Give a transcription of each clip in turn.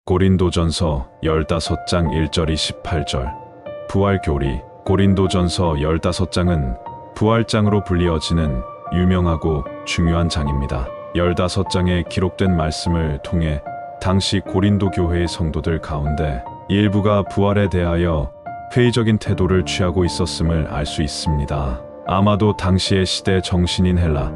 고린도전서 15장 1절 28절. 부활교리. 고린도전서 15장은 부활장으로 불리어지는 유명하고 중요한 장입니다. 15장에 기록된 말씀을 통해 당시 고린도 교회의 성도들 가운데 일부가 부활에 대하여 회의적인 태도를 취하고 있었음을 알 수 있습니다. 아마도 당시의 시대 정신인 헬라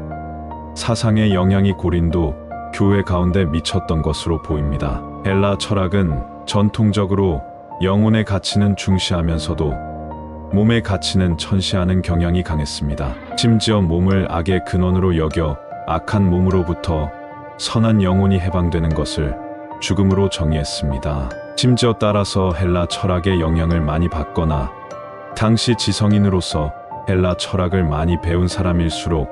사상의 영향이 고린도 교회 가운데 미쳤던 것으로 보입니다. 헬라 철학은 전통적으로 영혼의 가치는 중시하면서도 몸의 가치는 천시하는 경향이 강했습니다. 심지어 몸을 악의 근원으로 여겨 악한 몸으로부터 선한 영혼이 해방되는 것을 죽음으로 정의했습니다. 심지어 따라서 헬라 철학의 영향을 많이 받거나 당시 지성인으로서 헬라 철학을 많이 배운 사람일수록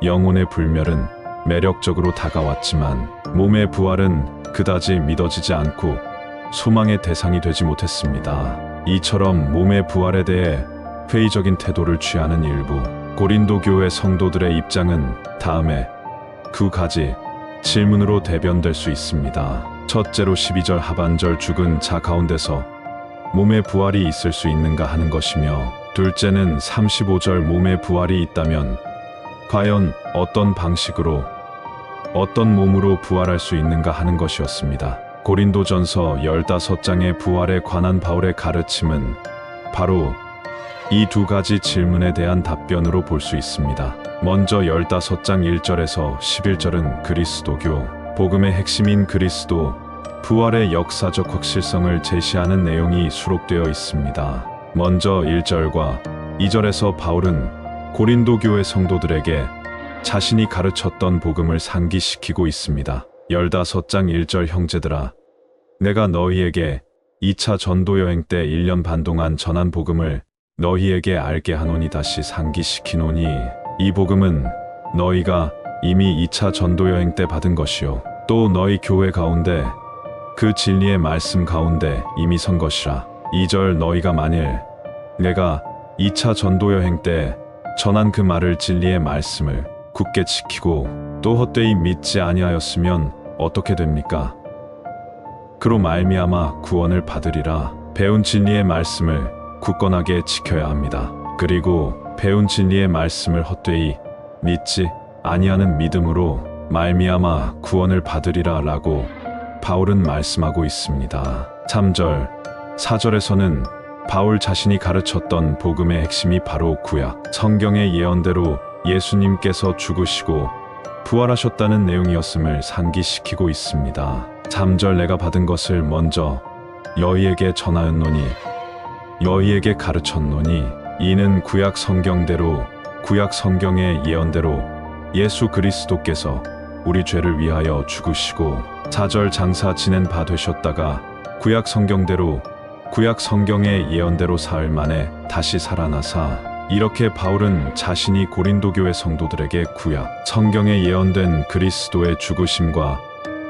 영혼의 불멸은 매력적으로 다가왔지만 몸의 부활은 그다지 믿어지지 않고 소망의 대상이 되지 못했습니다. 이처럼 몸의 부활에 대해 회의적인 태도를 취하는 일부 고린도 교회 성도들의 입장은 다음에 두 가지 질문으로 대변될 수 있습니다. 첫째로 12절 하반절 죽은 자 가운데서 몸의 부활이 있을 수 있는가 하는 것이며, 둘째는 35절 몸의 부활이 있다면 과연 어떤 방식으로 어떤 몸으로 부활할 수 있는가 하는 것이었습니다. 고린도전서 15장의 부활에 관한 바울의 가르침은 바로 이 두 가지 질문에 대한 답변으로 볼 수 있습니다. 먼저 15장 1절에서 11절은 그리스도교, 복음의 핵심인 그리스도, 부활의 역사적 확실성을 제시하는 내용이 수록되어 있습니다. 먼저 1절과 2절에서 바울은 고린도 교회 성도들에게 자신이 가르쳤던 복음을 상기시키고 있습니다. 15장 1절 형제들아, 내가 너희에게 2차 전도 여행 때 1년 반 동안 전한 복음을 너희에게 알게 하노니 다시 상기시키노니, 이 복음은 너희가 이미 2차 전도 여행 때 받은 것이요 또 너희 교회 가운데 그 진리의 말씀 가운데 이미 선 것이라. 2절 너희가 만일 내가 2차 전도 여행 때 전한 그 말을 진리의 말씀을 굳게 지키고 또 헛되이 믿지 아니하였으면 어떻게 됩니까? 그로 말미암아 구원을 받으리라. 배운 진리의 말씀을 굳건하게 지켜야 합니다. 그리고 배운 진리의 말씀을 헛되이 믿지 아니하는 믿음으로 말미암아 구원을 받으리라 라고 바울은 말씀하고 있습니다. 3절, 4절에서는 바울 자신이 가르쳤던 복음의 핵심이 바로 구약 성경의 예언대로 예수님께서 죽으시고 부활하셨다는 내용이었음을 상기시키고 있습니다. 3절 내가 받은 것을 먼저 너희에게 전하였노니 너희에게 가르쳤노니, 이는 구약 성경대로 구약 성경의 예언대로 예수 그리스도께서 우리 죄를 위하여 죽으시고 4절 장사 지낸 바 되셨다가 구약 성경대로 구약 성경의 예언대로 사흘 만에 다시 살아나사. 이렇게 바울은 자신이 고린도 교회 성도들에게 구약 성경에 예언된 그리스도의 죽으심과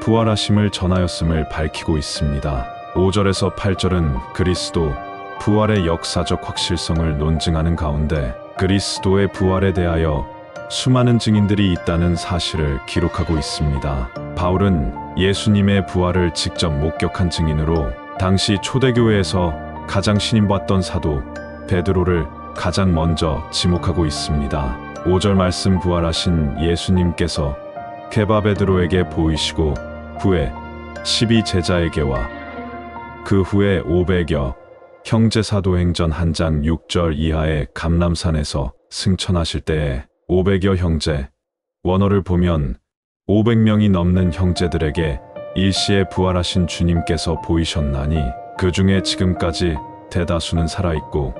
부활하심을 전하였음을 밝히고 있습니다. 5절에서 8절은 그리스도 부활의 역사적 확실성을 논증하는 가운데 그리스도의 부활에 대하여 수많은 증인들이 있다는 사실을 기록하고 있습니다. 바울은 예수님의 부활을 직접 목격한 증인으로 당시 초대교회에서 가장 신임받던 사도 베드로를 가장 먼저 지목하고 있습니다. 5절 말씀 부활하신 예수님께서 게바 베드로에게 보이시고 후에 12제자에게와 그 후에 500여 형제 사도행전 1장 6절 이하의 감람산에서 승천하실 때에 500여 형제, 원어를 보면 500명이 넘는 형제들에게 일시에 부활하신 주님께서 보이셨나니 그 중에 지금까지 대다수는 살아있고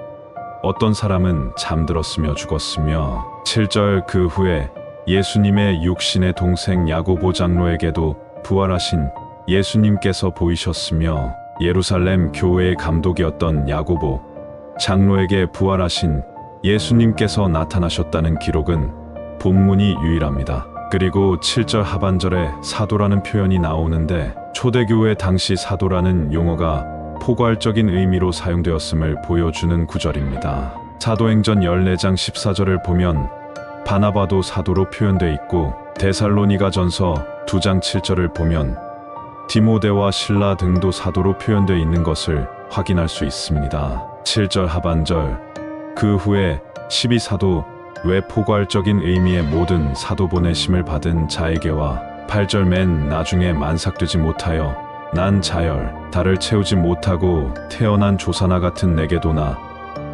어떤 사람은 잠들었으며 죽었으며. 7절 그 후에 예수님의 육신의 동생 야고보 장로에게도 부활하신 예수님께서 보이셨으며 예루살렘 교회의 감독이었던 야고보 장로에게 부활하신 예수님께서 나타나셨다는 기록은 본문이 유일합니다. 그리고 7절 하반절에 사도라는 표현이 나오는데 초대교회 당시 사도라는 용어가 포괄적인 의미로 사용되었음을 보여주는 구절입니다. 사도행전 14장 14절을 보면 바나바도 사도로 표현되어 있고 데살로니가전서 2장 7절을 보면 디모데와 실라 등도 사도로 표현되어 있는 것을 확인할 수 있습니다. 7절 하반절 그 후에 12사도 외 포괄적인 의미의 모든 사도 보내심을 받은 자에게와 8절 맨 나중에 만삭되지 못하여 난 자열 달을 채우지 못하고 태어난 조사나 같은 내게도나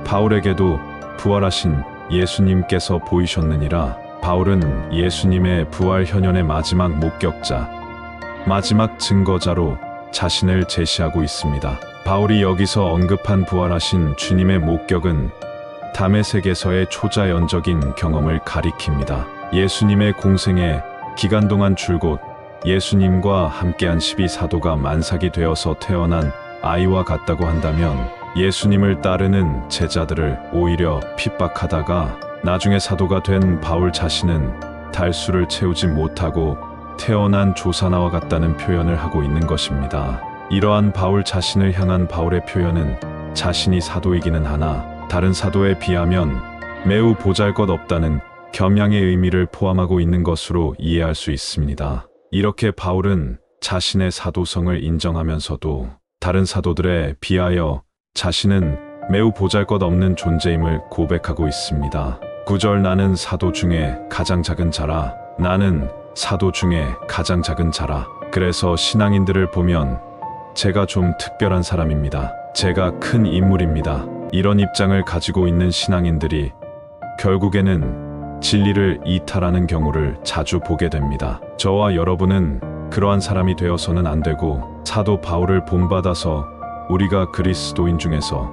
바울에게도 부활하신 예수님께서 보이셨느니라. 바울은 예수님의 부활 현현의 마지막 목격자, 마지막 증거자로 자신을 제시하고 있습니다. 바울이 여기서 언급한 부활하신 주님의 목격은 다메섹에서의 초자연적인 경험을 가리킵니다. 예수님의 공생의 기간 동안 줄곧 예수님과 함께한 12사도가 만삭이 되어서 태어난 아이와 같다고 한다면 예수님을 따르는 제자들을 오히려 핍박하다가 나중에 사도가 된 바울 자신은 달수를 채우지 못하고 태어난 조사나와 같다는 표현을 하고 있는 것입니다. 이러한 바울 자신을 향한 바울의 표현은 자신이 사도이기는 하나 다른 사도에 비하면 매우 보잘것없다는 겸양의 의미를 포함하고 있는 것으로 이해할 수 있습니다. 이렇게 바울은 자신의 사도성을 인정하면서도 다른 사도들에 비하여 자신은 매우 보잘것없는 존재임을 고백하고 있습니다. 9절 나는 사도 중에 가장 작은 자라. 나는 사도 중에 가장 작은 자라. 그래서 신앙인들을 보면 제가 좀 특별한 사람입니다. 제가 큰 인물입니다. 이런 입장을 가지고 있는 신앙인들이 결국에는 진리를 이탈하는 경우를 자주 보게 됩니다. 저와 여러분은 그러한 사람이 되어서는 안 되고 사도 바울을 본받아서 우리가 그리스도인 중에서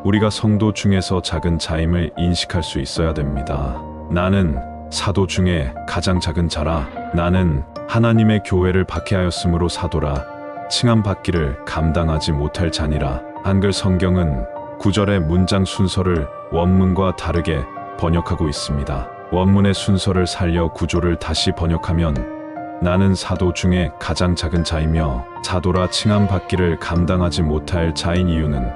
우리가 성도 중에서 작은 자임을 인식할 수 있어야 됩니다. 나는 사도 중에 가장 작은 자라. 나는 하나님의 교회를 박해하였으므로 사도라 칭함받기를 감당하지 못할 자니라. 한글 성경은 9절의 문장 순서를 원문과 다르게 번역하고 있습니다. 원문의 순서를 살려 구조를 다시 번역하면 나는 사도 중에 가장 작은 자이며 사도라 칭함받기를 감당하지 못할 자인 이유는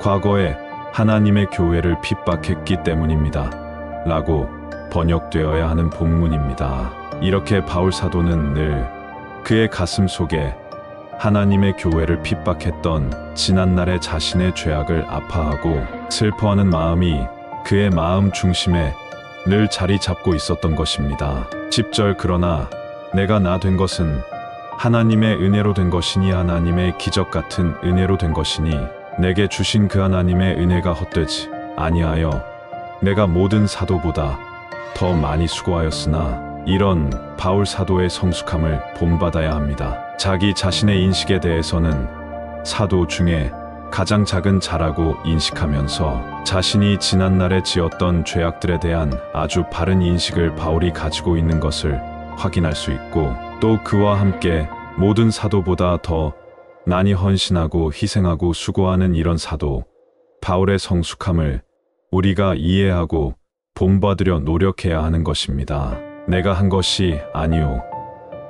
과거에 하나님의 교회를 핍박했기 때문입니다. 라고 번역되어야 하는 본문입니다. 이렇게 바울 사도는 늘 그의 가슴 속에 하나님의 교회를 핍박했던 지난날의 자신의 죄악을 아파하고 슬퍼하는 마음이 그의 마음 중심에 늘 자리 잡고 있었던 것입니다. 10절 그러나 내가 나 된 것은 하나님의 은혜로 된 것이니 하나님의 기적 같은 은혜로 된 것이니 내게 주신 그 하나님의 은혜가 헛되지 아니하여 내가 모든 사도보다 더 많이 수고하였으나 이런 바울 사도의 성숙함을 본받아야 합니다. 자기 자신의 인식에 대해서는 사도 중에 가장 작은 자라고 인식하면서 자신이 지난날에 지었던 죄악들에 대한 아주 바른 인식을 바울이 가지고 있는 것을 확인할 수 있고 또 그와 함께 모든 사도보다 더 많이 헌신하고 희생하고 수고하는 이런 사도 바울의 성숙함을 우리가 이해하고 본받으려 노력해야 하는 것입니다. 내가 한 것이 아니오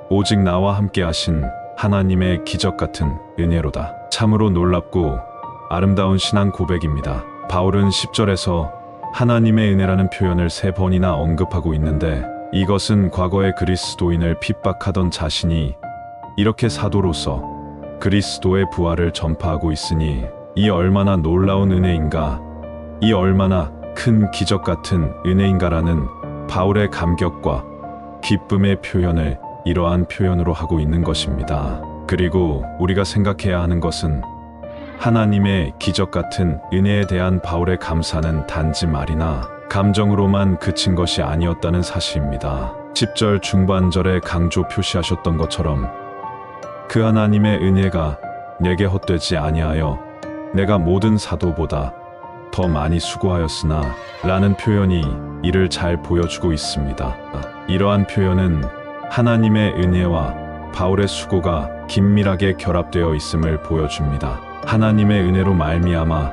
오직 나와 함께 하신 하나님의 기적 같은 은혜로다. 참으로 놀랍고 아름다운 신앙 고백입니다. 바울은 10절에서 하나님의 은혜라는 표현을 3번이나 언급하고 있는데 이것은 과거의 그리스도인을 핍박하던 자신이 이렇게 사도로서 그리스도의 부활을 전파하고 있으니 이 얼마나 놀라운 은혜인가, 이 얼마나 큰 기적 같은 은혜인가라는 바울의 감격과 기쁨의 표현을 이러한 표현으로 하고 있는 것입니다. 그리고 우리가 생각해야 하는 것은 하나님의 기적 같은 은혜에 대한 바울의 감사는 단지 말이나 감정으로만 그친 것이 아니었다는 사실입니다. 10절 중반절에 강조 표시하셨던 것처럼 그 하나님의 은혜가 내게 헛되지 아니하여 내가 모든 사도보다 더 많이 수고하였으나 라는 표현이 이를 잘 보여주고 있습니다. 이러한 표현은 하나님의 은혜와 바울의 수고가 긴밀하게 결합되어 있음을 보여줍니다. 하나님의 은혜로 말미암아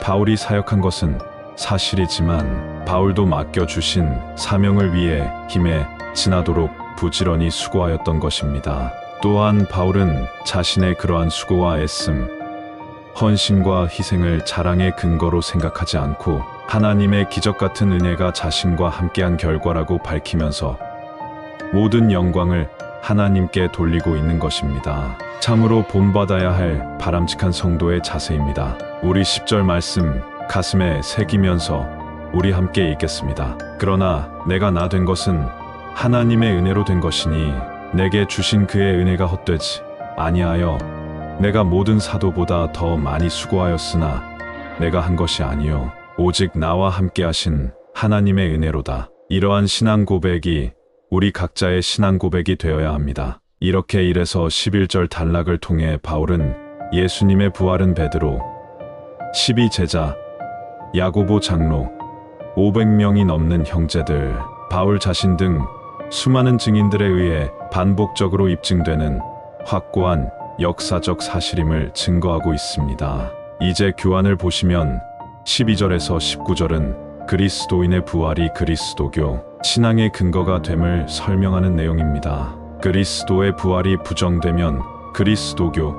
바울이 사역한 것은 사실이지만 바울도 맡겨주신 사명을 위해 힘에 지나도록 부지런히 수고하였던 것입니다. 또한 바울은 자신의 그러한 수고와 애씀, 헌신과 희생을 자랑의 근거로 생각하지 않고 하나님의 기적 같은 은혜가 자신과 함께한 결과라고 밝히면서 모든 영광을 하나님께 돌리고 있는 것입니다. 참으로 본받아야 할 바람직한 성도의 자세입니다. 우리 10절 말씀 가슴에 새기면서 우리 함께 읽겠습니다. 그러나 내가 나 된 것은 하나님의 은혜로 된 것이니 내게 주신 그의 은혜가 헛되지 아니하여 내가 모든 사도보다 더 많이 수고하였으나 내가 한 것이 아니요 오직 나와 함께 하신 하나님의 은혜로다. 이러한 신앙 고백이 우리 각자의 신앙 고백이 되어야 합니다. 이렇게 1에서 11절 단락을 통해 바울은 예수님의 부활은 베드로, 12 제자, 야고보 장로, 500명이 넘는 형제들, 바울 자신 등 수많은 증인들에 의해 반복적으로 입증되는 확고한 역사적 사실임을 증거하고 있습니다. 이제 교환을 보시면 12절에서 19절은 그리스도인의 부활이 그리스도교 신앙의 근거가 됨을 설명하는 내용입니다. 그리스도의 부활이 부정되면 그리스도교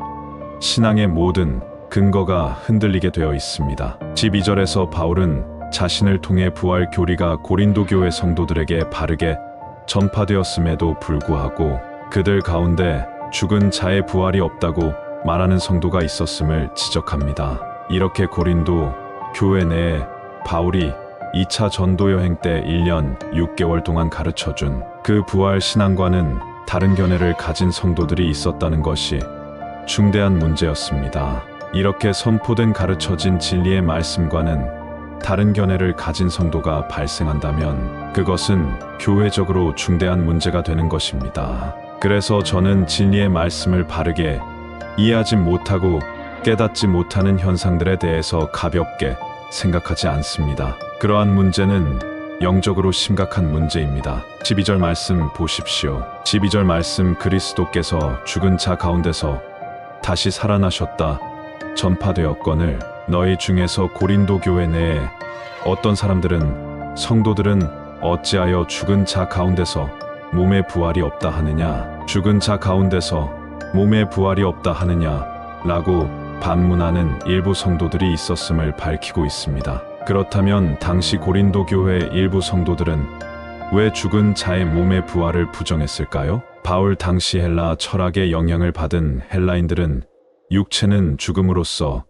신앙의 모든 근거가 흔들리게 되어 있습니다. 12절에서 바울은 자신을 통해 부활 교리가 고린도 교회 성도들에게 바르게 전파되었음에도 불구하고 그들 가운데 죽은 자의 부활이 없다고 말하는 성도가 있었음을 지적합니다. 이렇게 고린도 교회 내에 바울이 2차 전도 여행 때 1년 6개월 동안 가르쳐준 그 부활 신앙과는 다른 견해를 가진 성도들이 있었다는 것이 중대한 문제였습니다. 이렇게 선포된 가르쳐진 진리의 말씀과는 다른 견해를 가진 성도가 발생한다면 그것은 교회적으로 중대한 문제가 되는 것입니다. 그래서 저는 진리의 말씀을 바르게 이해하지 못하고 깨닫지 못하는 현상들에 대해서 가볍게 생각하지 않습니다. 그러한 문제는 영적으로 심각한 문제입니다. 12절 말씀 보십시오. 12절 말씀 그리스도께서 죽은 자 가운데서 다시 살아나셨다 전파되었거늘 너희 중에서 고린도 교회 내에 어떤 사람들은 성도들은 어찌하여 죽은 자 가운데서 몸의 부활이 없다 하느냐 죽은 자 가운데서 몸의 부활이 없다 하느냐 라고 반문하는 일부 성도들이 있었음을 밝히고 있습니다. 그렇다면 당시 고린도 교회 일부 성도들은 왜 죽은 자의 몸의 부활을 부정했을까요? 바울 당시 헬라 철학의 영향을 받은 헬라인들은 육체는 죽음으로써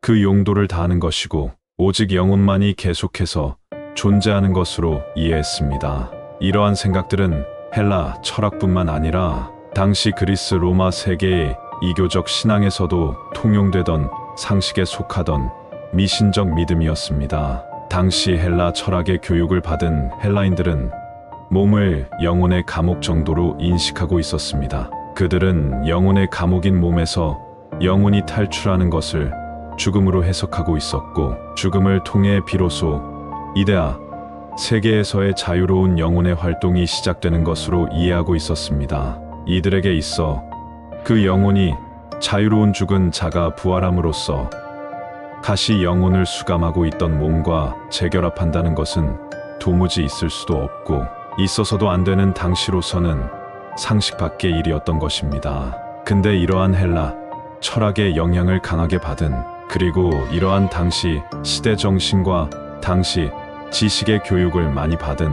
그 용도를 다하는 것이고 오직 영혼만이 계속해서 존재하는 것으로 이해했습니다. 이러한 생각들은 헬라 철학뿐만 아니라 당시 그리스 로마 세계의 이교적 신앙에서도 통용되던 상식에 속하던 미신적 믿음이었습니다. 당시 헬라 철학의 교육을 받은 헬라인들은 몸을 영혼의 감옥 정도로 인식하고 있었습니다. 그들은 영혼의 감옥인 몸에서 영혼이 탈출하는 것을 죽음으로 해석하고 있었고 죽음을 통해 비로소 이데아 세계에서의 자유로운 영혼의 활동이 시작되는 것으로 이해하고 있었습니다. 이들에게 있어 그 영혼이 자유로운 죽은 자가 부활함으로써 다시 영혼을 수감하고 있던 몸과 재결합한다는 것은 도무지 있을 수도 없고 있어서도 안 되는 당시로서는 상식 밖의 일이었던 것입니다. 근데 이러한 헬라 철학의 영향을 강하게 받은 그리고 이러한 당시 시대 정신과 당시 지식의 교육을 많이 받은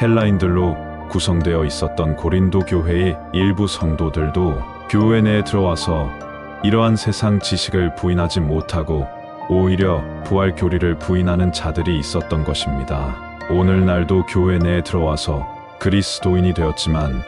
헬라인들로 구성되어 있었던 고린도 교회의 일부 성도들도 교회 내에 들어와서 이러한 세상 지식을 부인하지 못하고 오히려 부활 교리를 부인하는 자들이 있었던 것입니다. 오늘날도 교회 내에 들어와서 그리스도인이 되었지만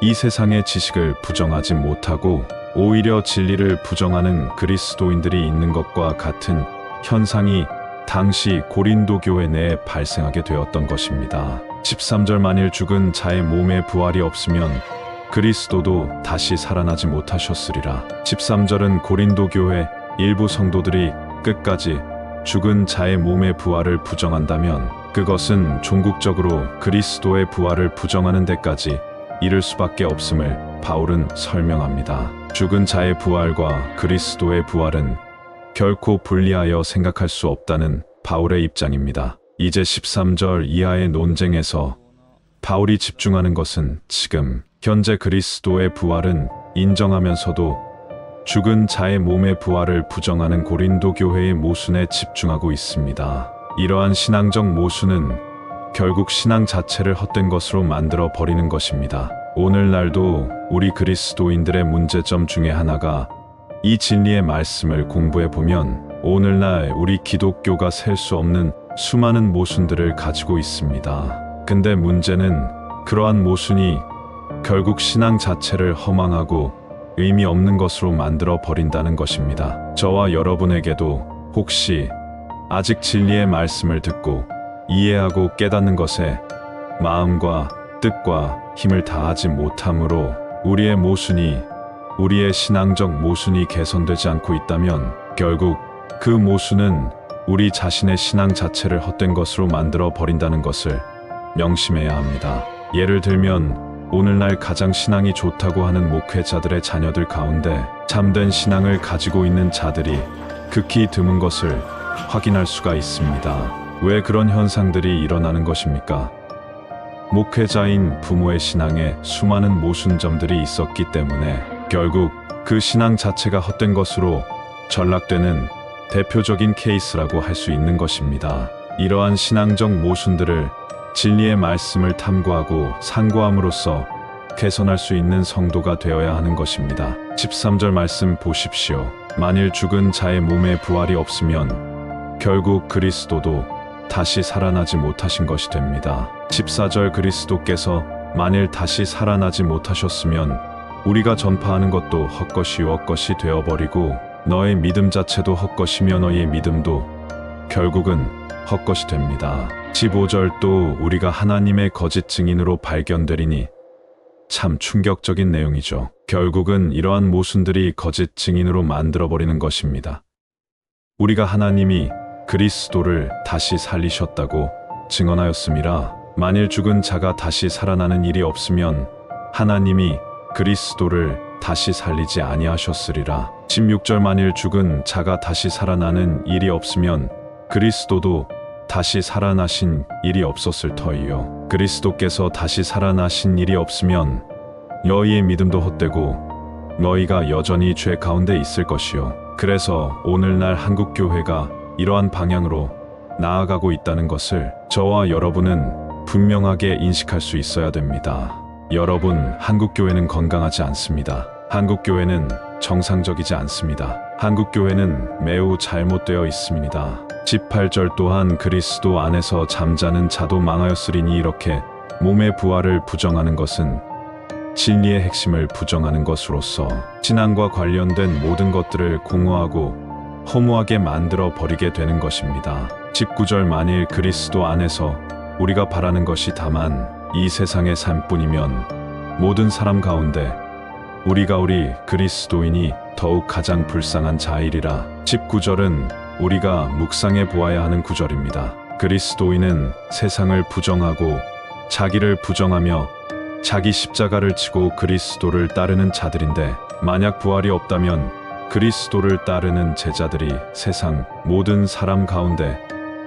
이 세상의 지식을 부정하지 못하고 오히려 진리를 부정하는 그리스도인들이 있는 것과 같은 현상이 당시 고린도 교회 내에 발생하게 되었던 것입니다. 13절 만일 죽은 자의 몸에 부활이 없으면 그리스도도 다시 살아나지 못하셨으리라. 13절은 고린도 교회 일부 성도들이 끝까지 죽은 자의 몸의 부활을 부정한다면 그것은 종국적으로 그리스도의 부활을 부정하는 데까지 이를 수밖에 없음을 바울은 설명합니다. 죽은 자의 부활과 그리스도의 부활은 결코 분리하여 생각할 수 없다는 바울의 입장입니다. 이제 13절 이하의 논쟁에서 바울이 집중하는 것은 지금 현재 그리스도의 부활은 인정하면서도 죽은 자의 몸의 부활을 부정하는 고린도 교회의 모순에 집중하고 있습니다. 이러한 신앙적 모순은 결국 신앙 자체를 헛된 것으로 만들어 버리는 것입니다. 오늘날도 우리 그리스도인들의 문제점 중에 하나가 이 진리의 말씀을 공부해 보면 오늘날 우리 기독교가 셀 수 없는 수많은 모순들을 가지고 있습니다. 근데 문제는 그러한 모순이 결국 신앙 자체를 허망하고 의미 없는 것으로 만들어 버린다는 것입니다. 저와 여러분에게도 혹시 아직 진리의 말씀을 듣고 이해하고 깨닫는 것에 마음과 뜻과 힘을 다하지 못함으로 우리의 모순이, 우리의 신앙적 모순이 개선되지 않고 있다면 결국 그 모순은 우리 자신의 신앙 자체를 헛된 것으로 만들어 버린다는 것을 명심해야 합니다. 예를 들면 오늘날 가장 신앙이 좋다고 하는 목회자들의 자녀들 가운데 참된 신앙을 가지고 있는 자들이 극히 드문 것을 확인할 수가 있습니다. 왜 그런 현상들이 일어나는 것입니까? 목회자인 부모의 신앙에 수많은 모순점들이 있었기 때문에 결국 그 신앙 자체가 헛된 것으로 전락되는 대표적인 케이스라고 할 수 있는 것입니다. 이러한 신앙적 모순들을 진리의 말씀을 탐구하고 상고함으로써 개선할 수 있는 성도가 되어야 하는 것입니다. 13절 말씀 보십시오. 만일 죽은 자의 몸에 부활이 없으면 결국 그리스도도 다시 살아나지 못하신 것이 됩니다. 14절 그리스도께서 만일 다시 살아나지 못하셨으면 우리가 전파하는 것도 헛것이 되어버리고 너의 믿음 자체도 헛것이며 너의 믿음도 결국은 헛것이 됩니다. 15절 또 우리가 하나님의 거짓 증인으로 발견되리니 참 충격적인 내용이죠. 결국은 이러한 모순들이 거짓 증인으로 만들어버리는 것입니다. 우리가 하나님이 그리스도를 다시 살리셨다고 증언하였음이라 만일 죽은 자가 다시 살아나는 일이 없으면 하나님이 그리스도를 다시 살리지 아니하셨으리라. 16절 만일 죽은 자가 다시 살아나는 일이 없으면 그리스도도 다시 살아나신 일이 없었을 터이요. 그리스도께서 다시 살아나신 일이 없으면 너희의 믿음도 헛되고 너희가 여전히 죄 가운데 있을 것이요. 그래서 오늘날 한국교회가 이러한 방향으로 나아가고 있다는 것을 저와 여러분은 분명하게 인식할 수 있어야 됩니다. 여러분, 한국교회는 건강하지 않습니다. 한국교회는 정상적이지 않습니다. 한국교회는 매우 잘못되어 있습니다. 18절 또한 그리스도 안에서 잠자는 자도 망하였으리니 이렇게 몸의 부활을 부정하는 것은 진리의 핵심을 부정하는 것으로서 신앙과 관련된 모든 것들을 공허하고 허무하게 만들어 버리게 되는 것입니다. 19절 만일 그리스도 안에서 우리가 바라는 것이 다만 이 세상의 삶뿐이면 모든 사람 가운데 우리 그리스도인이 더욱 가장 불쌍한 자이리라. 19절은 우리가 묵상해 보아야 하는 구절입니다. 그리스도인은 세상을 부정하고 자기를 부정하며 자기 십자가를 지고 그리스도를 따르는 자들인데 만약 부활이 없다면 그리스도를 따르는 제자들이 세상 모든 사람 가운데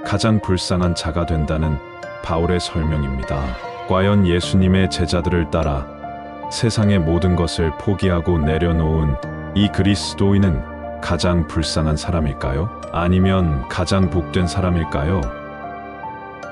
가장 불쌍한 자가 된다는 바울의 설명입니다. 과연 예수님의 제자들을 따라 세상의 모든 것을 포기하고 내려놓은 이 그리스도인은 가장 불쌍한 사람일까요? 아니면 가장 복된 사람일까요?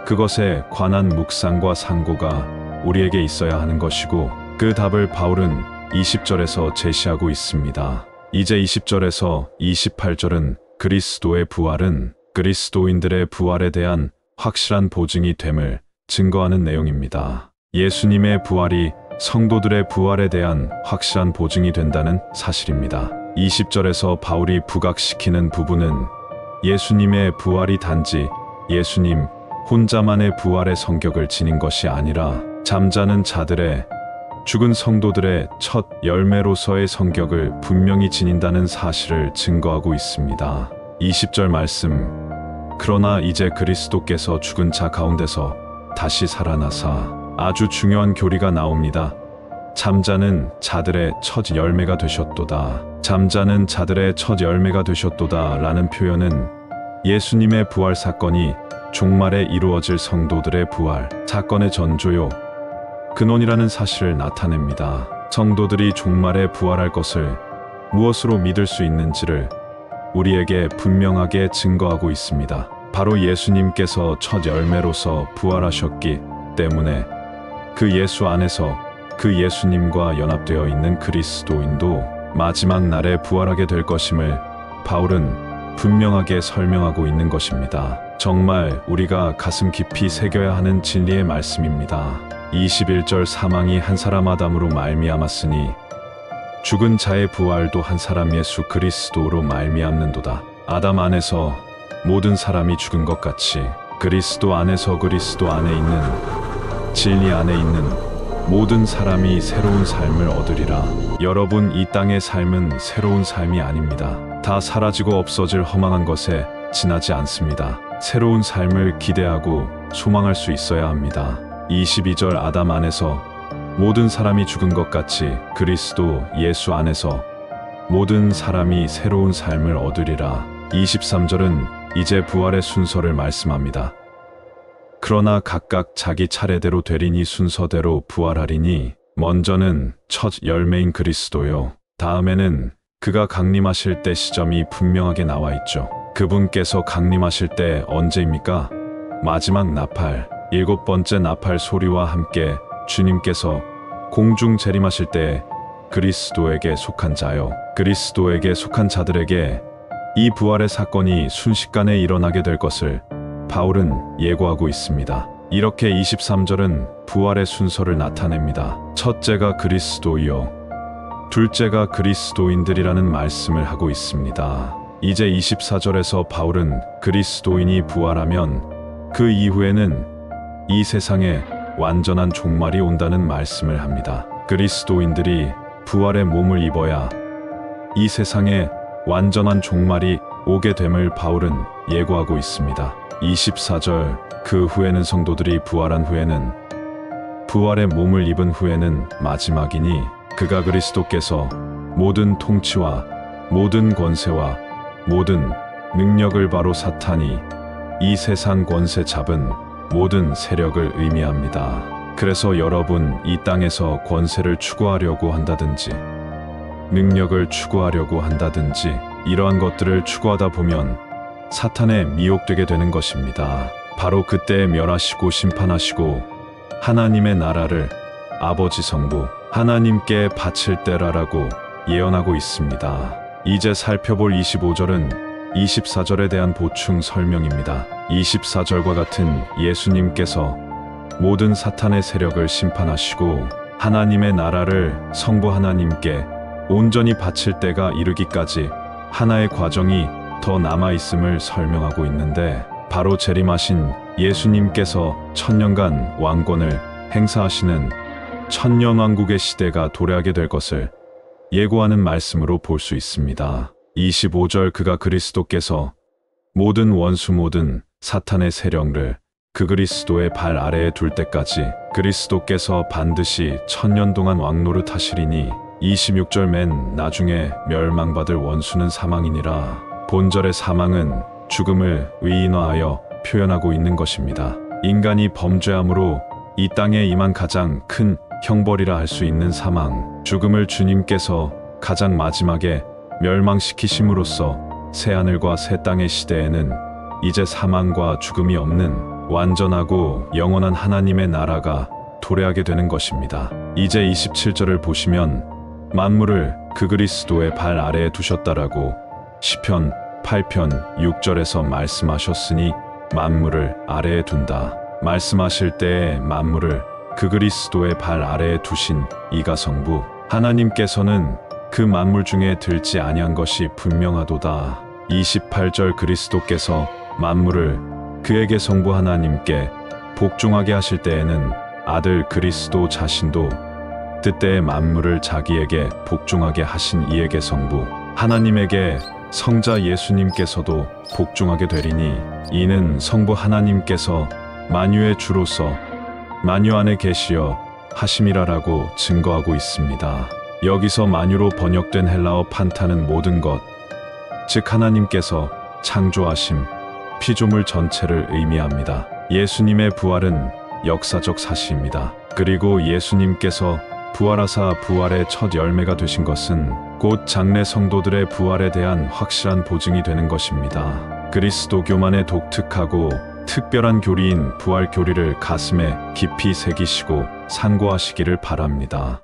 그것에 관한 묵상과 상고가 우리에게 있어야 하는 것이고 그 답을 바울은 20절에서 제시하고 있습니다. 이제 20절에서 28절은 그리스도의 부활은 그리스도인들의 부활에 대한 확실한 보증이 됨을 증거하는 내용입니다. 예수님의 부활이 성도들의 부활에 대한 확실한 보증이 된다는 사실입니다. 20절에서 바울이 부각시키는 부분은 예수님의 부활이 단지 예수님 혼자만의 부활의 성격을 지닌 것이 아니라 잠자는 자들의 죽은 성도들의 첫 열매로서의 성격을 분명히 지닌다는 사실을 증거하고 있습니다. 20절 말씀 그러나 이제 그리스도께서 죽은 자 가운데서 다시 살아나사 아주 중요한 교리가 나옵니다. 잠자는 자들의 첫 열매가 되셨도다. 잠자는 자들의 첫 열매가 되셨도다 라는 표현은 예수님의 부활 사건이 종말에 이루어질 성도들의 부활 사건의 전조요 근원이라는 사실을 나타냅니다. 성도들이 종말에 부활할 것을 무엇으로 믿을 수 있는지를 우리에게 분명하게 증거하고 있습니다. 바로 예수님께서 첫 열매로서 부활하셨기 때문에 그 예수 안에서 그 예수님과 연합되어 있는 그리스도인도 마지막 날에 부활하게 될 것임을 바울은 분명하게 설명하고 있는 것입니다. 정말 우리가 가슴 깊이 새겨야 하는 진리의 말씀입니다. 21절 사망이 한 사람 아담으로 말미암았으니 죽은 자의 부활도 한 사람 예수 그리스도로 말미암는도다. 아담 안에서 모든 사람이 죽은 것 같이 그리스도 안에서 그리스도 안에 있는 진리 안에 있는 모든 사람이 새로운 삶을 얻으리라. 여러분, 이 땅의 삶은 새로운 삶이 아닙니다. 다 사라지고 없어질 허망한 것에 지나지 않습니다. 새로운 삶을 기대하고 소망할 수 있어야 합니다. 22절 아담 안에서 모든 사람이 죽은 것 같이 그리스도 예수 안에서 모든 사람이 새로운 삶을 얻으리라. 23절은 이제 부활의 순서를 말씀합니다. 그러나 각각 자기 차례대로 되리니 순서대로 부활하리니 먼저는 첫 열매인 그리스도요. 다음에는 그가 강림하실 때 시점이 분명하게 나와 있죠. 그분께서 강림하실 때 언제입니까? 마지막 나팔, 7번째 나팔 소리와 함께 주님께서 공중 재림하실 때 그리스도에게 속한 자요. 그리스도에게 속한 자들에게 이 부활의 사건이 순식간에 일어나게 될 것을 바울은 예고하고 있습니다. 이렇게 23절은 부활의 순서를 나타냅니다. 첫째가 그리스도이요, 둘째가 그리스도인들이라는 말씀을 하고 있습니다. 이제 24절에서 바울은 그리스도인이 부활하면 그 이후에는 이 세상에 완전한 종말이 온다는 말씀을 합니다. 그리스도인들이 부활의 몸을 입어야 이 세상에 완전한 종말이 오게 됨을 바울은 예고하고 있습니다. 24절 그 후에는 성도들이 부활한 후에는 부활의 몸을 입은 후에는 마지막이니 그가 그리스도께서 모든 통치와 모든 권세와 모든 능력을 바로 사탄이 이 세상 권세 잡은 모든 세력을 의미합니다. 그래서 여러분, 이 땅에서 권세를 추구하려고 한다든지 능력을 추구하려고 한다든지 이러한 것들을 추구하다 보면 사탄에 미혹되게 되는 것입니다. 바로 그때 멸하시고 심판하시고 하나님의 나라를 아버지 성부 하나님께 바칠 때라라고 예언하고 있습니다. 이제 살펴볼 25절은 24절에 대한 보충 설명입니다. 24절과 같은 예수님께서 모든 사탄의 세력을 심판하시고 하나님의 나라를 성부 하나님께 온전히 바칠 때가 이르기까지 하나의 과정이 더 남아있음을 설명하고 있는데, 바로 재림하신 예수님께서 천년간 왕권을 행사하시는 천년왕국의 시대가 도래하게 될 것을 예고하는 말씀으로 볼 수 있습니다. 25절 그가 그리스도께서 모든 원수 모든 사탄의 세력을 그 그리스도의 발 아래에 둘 때까지 그리스도께서 반드시 천년 동안 왕노릇하시리니 26절 맨 나중에 멸망받을 원수는 사망이니라. 본절의 사망은 죽음을 의인화하여 표현하고 있는 것입니다. 인간이 범죄함으로 이 땅에 임한 가장 큰 형벌이라 할 수 있는 사망, 죽음을 주님께서 가장 마지막에 멸망시키심으로써 새하늘과 새 땅의 시대에는 이제 사망과 죽음이 없는 완전하고 영원한 하나님의 나라가 도래하게 되는 것입니다. 이제 27절을 보시면 만물을 그 그리스도의 발 아래에 두셨다라고 시편 8편 6절에서 말씀하셨으니 만물을 아래에 둔다. 말씀하실 때에 만물을 그 그리스도의 발 아래에 두신 이가 성부 하나님께서는 그 만물 중에 들지 아니한 것이 분명하도다. 28절 그리스도께서 만물을 그에게 성부 하나님께 복종하게 하실 때에는 아들 그리스도 자신도 그때의 만물을 자기에게 복종하게 하신 이에게 성부 하나님에게 성자 예수님께서도 복종하게 되리니 이는 성부 하나님께서 만유의 주로서 만유 안에 계시어 하심이라라고 증거하고 있습니다. 여기서 만유로 번역된 헬라어 판타는 모든 것, 즉 하나님께서 창조하심, 피조물 전체를 의미합니다. 예수님의 부활은 역사적 사실입니다. 그리고 예수님께서 부활하사 부활의 첫 열매가 되신 것은 곧 장래 성도들의 부활에 대한 확실한 보증이 되는 것입니다. 그리스도교만의 독특하고 특별한 교리인 부활 교리를 가슴에 깊이 새기시고 상고하시기를 바랍니다.